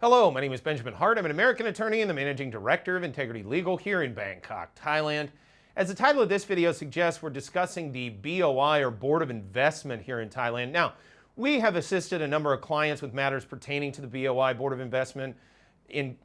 Hello, my name is Benjamin Hart. I'm an American attorney and the Managing Director of Integrity Legal here in Bangkok, Thailand. As the title of this video suggests, we're discussing the BOI or Board of Investment here in Thailand. Now, we have assisted a number of clients with matters pertaining to the BOI Board of Investment in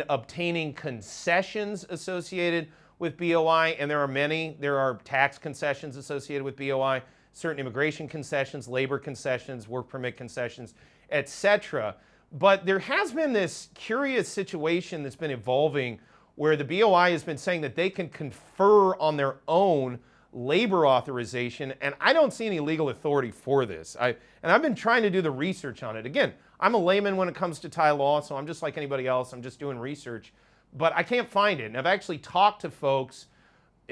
obtaining concessions associated with BOI, and there are many. There are tax concessions associated with BOI, certain immigration concessions, labor concessions, work permit concessions, etc. But there has been this curious situation that's been evolving where the BOI has been saying that they can confer on their own labor authorization, and I don't see any legal authority for this. I've been trying to do the research on it. Again, I'm a layman when it comes to Thai law, so I'm just like anybody else. I'm just doing research, but I can't find it. And I've actually talked to folks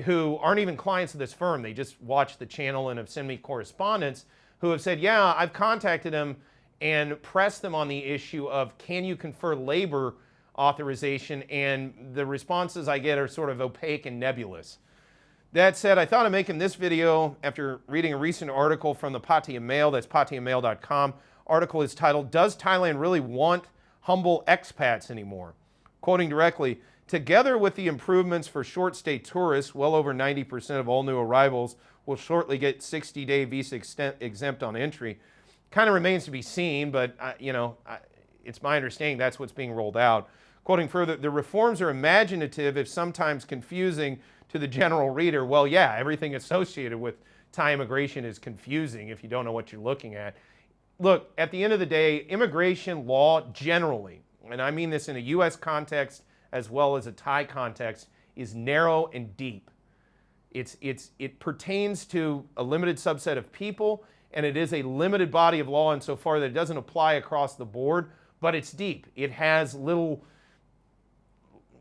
who aren't even clients of this firm. They just watch the channel and have sent me correspondence who have said, yeah, I've contacted them and pressed them on the issue of can you confer labor authorization, and the responses I get are sort of opaque and nebulous. That said, I thought of making this video after reading a recent article from the Pattaya Mail, that's pattayamail.com. Article is titled, "Does Thailand Really Want Humble Expats Anymore?" Quoting directly, "Together with the improvements for short-stay tourists, well over 90% of all new arrivals will shortly get 60-day visa exempt on entry." Kind of remains to be seen, but it's my understanding that's what's being rolled out. Quoting further, "The reforms are imaginative, if sometimes confusing to the general reader." Well, yeah, everything associated with Thai immigration is confusing if you don't know what you're looking at. Look, at the end of the day, immigration law generally, and I mean this in a U.S. context as well as a Thai context, is narrow and deep. It pertains to a limited subset of people, and it is a limited body of law insofar that it doesn't apply across the board, but it's deep. It has little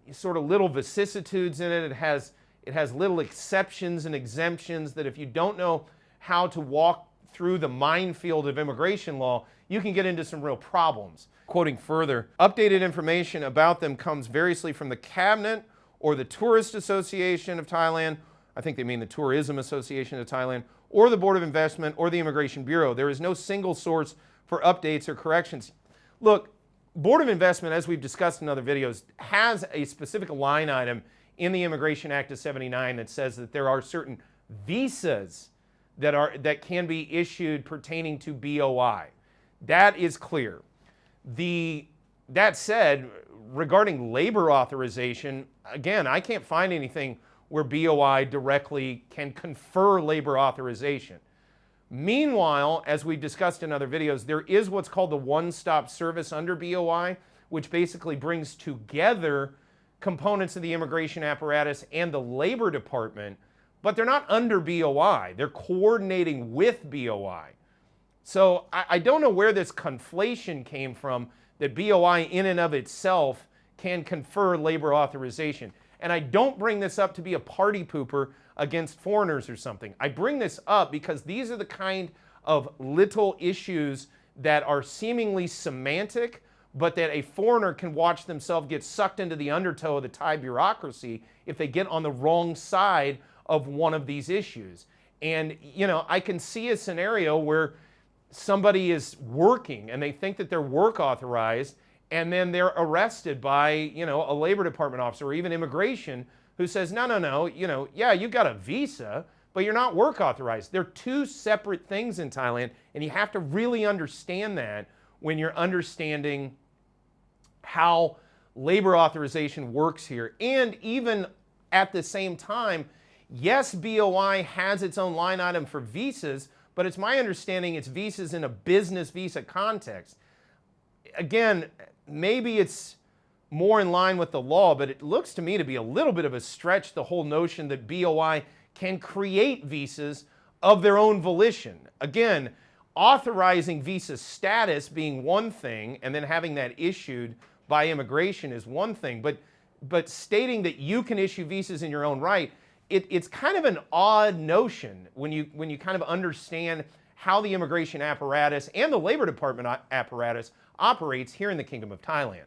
vicissitudes in it. It has little exceptions and exemptions that if you don't know how to walk through the minefield of immigration law, you can get into some real problems. Quoting further, "Updated information about them comes variously from the Cabinet or the Tourist Association of Thailand," I think they mean the Tourism Association of Thailand, "or the Board of Investment or the Immigration Bureau. There is no single source for updates or corrections." Look, Board of Investment, as we've discussed in other videos, has a specific line item in the Immigration Act of '79 that says that there are certain visas that can be issued pertaining to BOI. That is clear. That said, regarding labor authorization, again, I can't find anything where BOI directly can confer labor authorization. Meanwhile, as we've discussed in other videos, there is what's called the one-stop service under BOI, which basically brings together components of the immigration apparatus and the Labor Department, but they're not under BOI. They're coordinating with BOI. So I don't know where this conflation came from, that BOI in and of itself can confer labor authorization. And I don't bring this up to be a party pooper against foreigners or something. I bring this up because these are the kind of little issues that are seemingly semantic, but that a foreigner can watch themselves get sucked into the undertow of the Thai bureaucracy if they get on the wrong side of one of these issues. And, I can see a scenario where somebody is working and they think that they're work authorized, and then they're arrested by, a Labor Department officer or even immigration who says, no, yeah, you got a visa, but you're not work authorized. They're two separate things in Thailand, and you have to really understand that when you're understanding how labor authorization works here. And even at the same time, yes, BOI has its own line item for visas, but it's my understanding it's visas in a business visa context. Again, maybe it's more in line with the law, but it looks to me to be a little bit of a stretch, the whole notion that BOI can create visas of their own volition. Again, authorizing visa status being one thing and then having that issued by immigration is one thing, but stating that you can issue visas in your own right, it's kind of an odd notion when you kind of understand how the immigration apparatus and the Labor Department apparatus operates here in the Kingdom of Thailand.